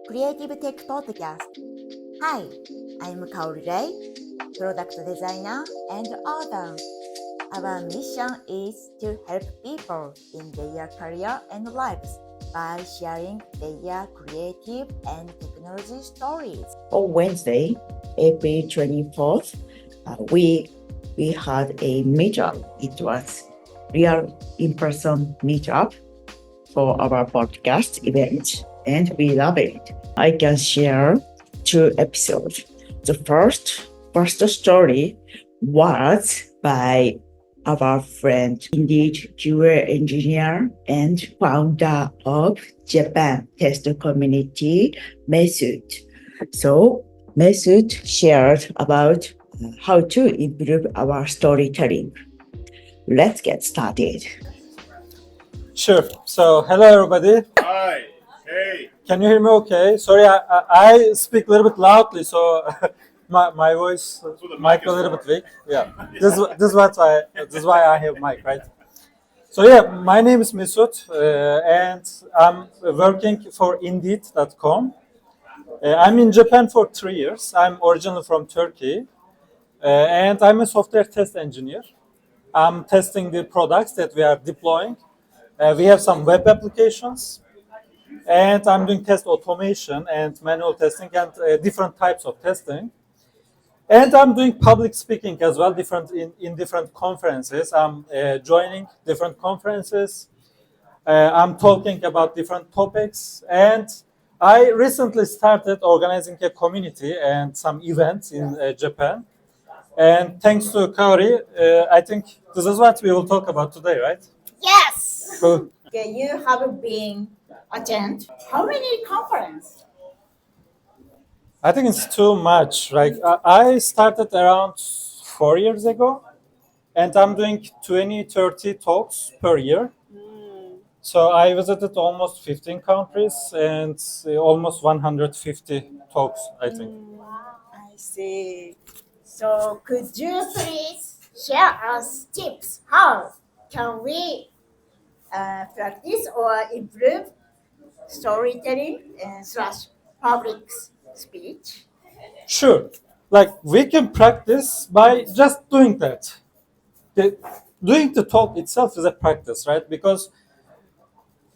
Creative Tech Podcast. Hi, I'm Kaori Ray, product designer and author. Our mission is to help people in their career and lives by sharing their creative and technology stories. On Wednesday, April 24th, we had a meetup. It was real in-person meetup for our podcast event, and we love it. I can share 2 episodes. The first story was by our friend, indeed QA engineer and founder of Japan test community, Mesut. So Mesut shared about how to improve our storytelling. Let's get started. Sure. So, hello everybody. Hi. Hey. Can you hear me okay? Sorry, I speak a little bit loudly, so my voice the might mic be a is little for. bit weak. Yeah. This is why I have mic, right? So yeah, my name is Mesut, and I'm working for Indeed.com. I'm in Japan for 3 years. I'm originally from Turkey, and I'm a software test engineer. I'm testing the products that we are deploying. We have some web applications, and I'm doing test automation and manual testing and different types of testing. And I'm doing public speaking as well, in different conferences. I'm joining different conferences. I'm talking about different topics, and I recently started organizing a community and some events in Japan. And thanks to Kaori, I think this is what we will talk about today, right? Yes. Cool. Okay, you have been attend how many conference? I think it's too much. Like I started around 4 years ago, and I'm doing 20, 30 talks per year. So I visited almost 15 countries and almost 150 talks, I think. I see. So could you please share us tips how can we practice or improve storytelling and slash public speech? Sure. Like we can practice by just doing that. Doing the talk itself is a practice, right? Because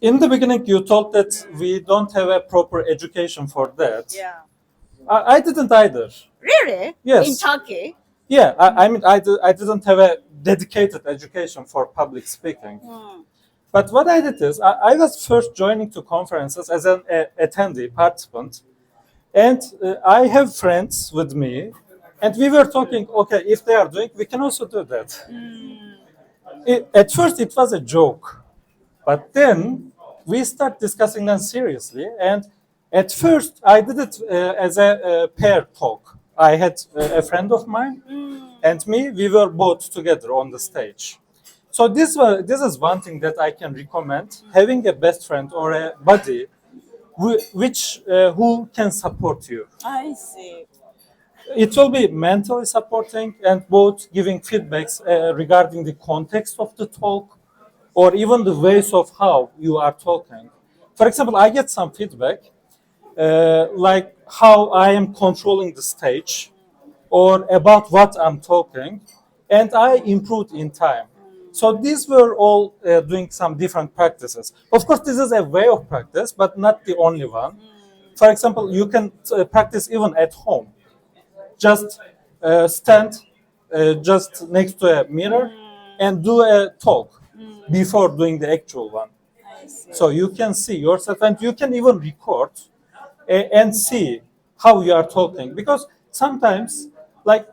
in the beginning you told that we don't have a proper education for that. Yeah. I didn't either. Really? Yes. In Turkey? Yeah, I didn't have a dedicated education for public speaking. But what I did is I was first joining to conferences as an attendee, participant. And I have friends with me. And we were talking, okay, if they are doing, we can also do that. At first, it was a joke. But then we start discussing them seriously. And at first, I did it as a pair talk. I had a friend of mine and me, we were both together on the stage. So this is one thing that I can recommend: having a best friend or a buddy, who can support you. I see. It will be mentally supporting and both giving feedbacks regarding the context of the talk, or even the ways of how you are talking. For example, I get some feedback, like how I am controlling the stage, or about what I'm talking, and I improved in time. So these were all doing some different practices. Of course, this is a way of practice, but not the only one. For example, you can practice even at home. Just stand just next to a mirror and do a talk before doing the actual one. So you can see yourself, and you can even record and see how you are talking. Because sometimes, like,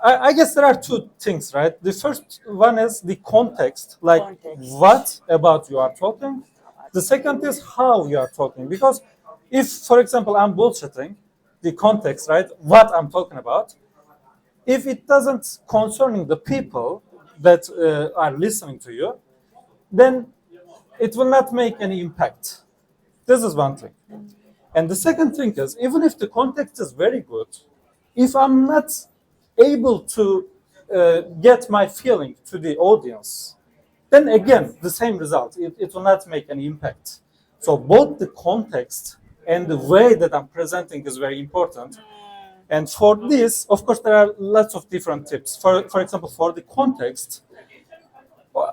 I guess there are two things, right? The first one is the context, like what about you are talking. The second is how you are talking. Because if, for example, I'm bullshitting, the context, right? What I'm talking about, if it doesn't concerning the people that are listening to you, then it will not make any impact. This is one thing. And the second thing is, even if the context is very good, if I'm not able to get my feeling to the audience, then again, the same result. It will not make any impact. So both the context and the way that I'm presenting is very important. And for this, of course, there are lots of different tips. For example, for the context,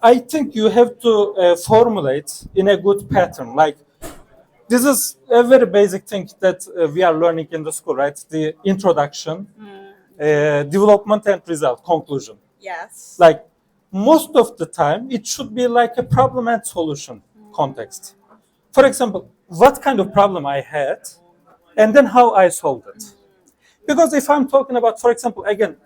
I think you have to formulate in a good pattern. Like, this is a very basic thing that we are learning in the school, right? The introduction, development and result, conclusion. Yes. Like, most of the time, it should be like a problem and solution context. For example, what kind of problem I had, and then how I solved it. Because if I'm talking about, for example, again,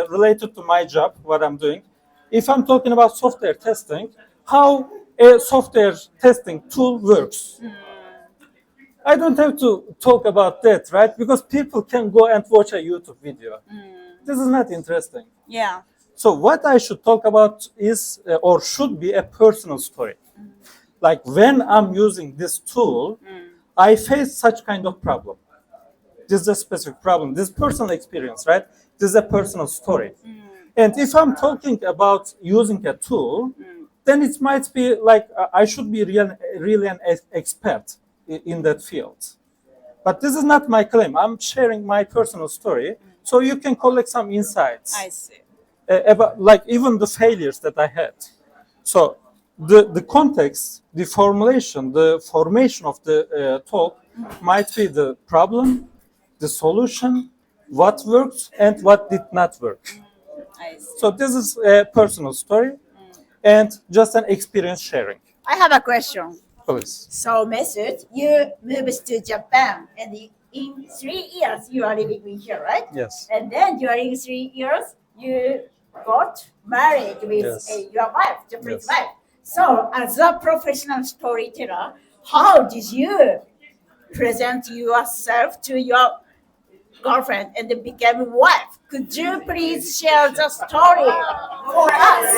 related to my job, what I'm doing, if I'm talking about software testing, how a software testing tool works. I don't have to talk about that, right? Because people can go and watch a YouTube video. This is not interesting. Yeah. So what I should talk about is, or should be, a personal story. Like, when I'm using this tool, I face such kind of problem. This is a specific problem. This is personal experience, right? This is a personal story. And if I'm talking about using a tool, then it might be like I should be really an expert in that field. But this is not my claim. I'm sharing my personal story, so you can collect some insights I see. about, like, even the failures that I had. So the context, the formulation, the formation of the talk might be the problem, the solution, what worked and what did not work. I see. So this is a personal story and just an experience sharing. I have a question. Please. So, Mesut, you moved to Japan, and in 3 years you are living in here, right? Yes. And then during 3 years, you got married with Yes. your wife, Japanese Yes. wife. So, as a professional storyteller, how did you present yourself to your girlfriend and then became wife? Could you please share the story for us?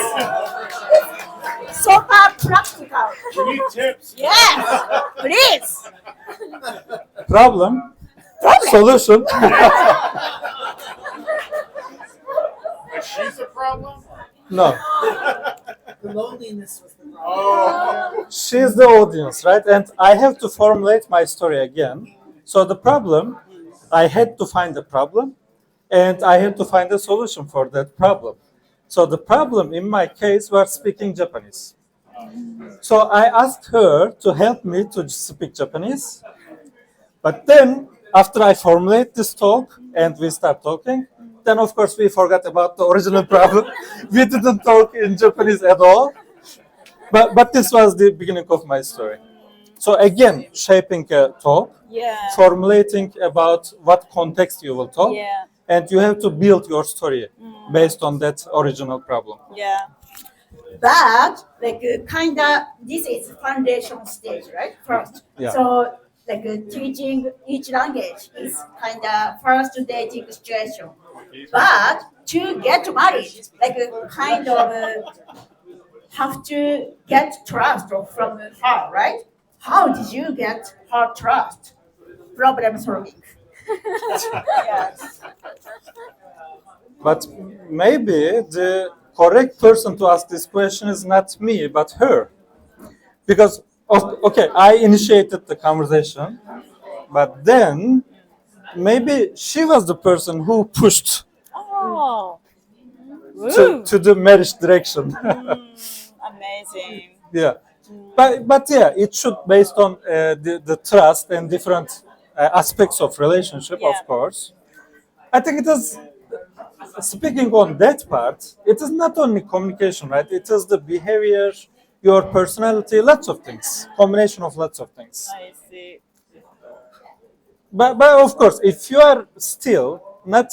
Super practical. We need tips. Yes, please. Problem, solution. Is she the problem? No, The loneliness was the problem. Oh, she's the audience, right? And I have to formulate my story again. So the problem, I had to find the problem, and I had to find a solution for that problem. So the problem in my case was speaking Japanese. So I asked her to help me to speak Japanese. But then, after I formulate this talk and we start talking, then of course we forgot about the original problem. We didn't talk in Japanese at all. But this was the beginning of my story. So again, shaping a talk, Yeah. formulating about what context you will talk, Yeah. and you have to build your story based on that original problem. Yeah. But like kind of this is foundation stage, right? First. Yeah. So like teaching each language is kind of first dating situation. But to get married, like kind of have to get trust from her, right? How did you get her trust? Problem solving. Yes. But maybe the correct person to ask this question is not me, but her. Because, okay, I initiated the conversation, but then maybe she was the person who pushed Oh. to the marriage direction. Amazing. Yeah. But yeah, it should based on the trust and different aspects of relationship, Yeah. of course. I think it is, speaking on that part, it is not only communication, right? It is the behavior, your personality, lots of things, combination of lots of things. I see. But of course, if you are still not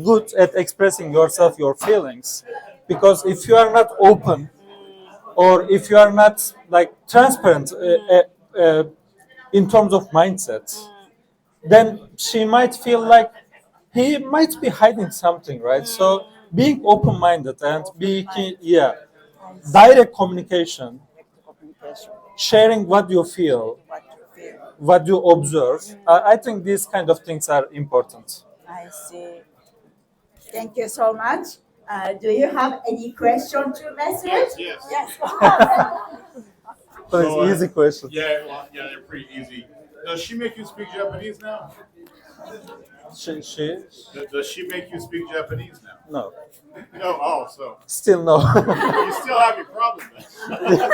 good at expressing yourself, your feelings, because if you are not open, or if you are not like transparent in terms of mindset, then she might feel like he might be hiding something, right? So being open-minded and being, yeah, direct communication, sharing what you feel, what you observe, I think these kind of things are important. I see. Thank you so much. Do you have any question to Mesut? yes. Yes. So it's easy question. Yeah, well, yeah, they're pretty easy. Does she make you speak Japanese now? She Does she make you speak Japanese now? no, No. Oh, so still no. you still have your problem then.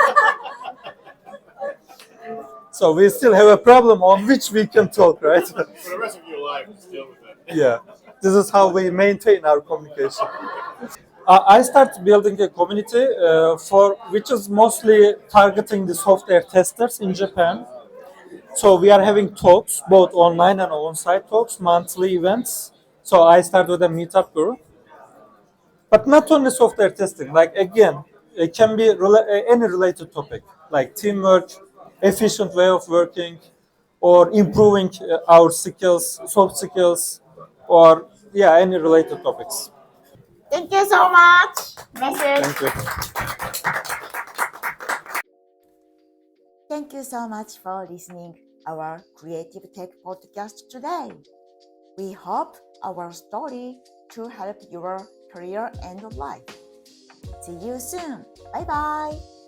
So we still have a problem on which we can talk, right? For the rest of your life, deal with it. Yeah, this is how we maintain our communication. I started building a community for which is mostly targeting the software testers in Japan. So we are having talks, both online and on-site talks, monthly events. So I started with a Meetup group, but not only software testing. Like again, it can be any related topic, like teamwork, efficient way of working, or improving our skills, soft skills, or yeah, any related topics. Thank you so much, Mesut. Thank you. Thank you so much for listening our Creative Tech podcast today. We hope our story to help your career and life. See you soon. Bye bye.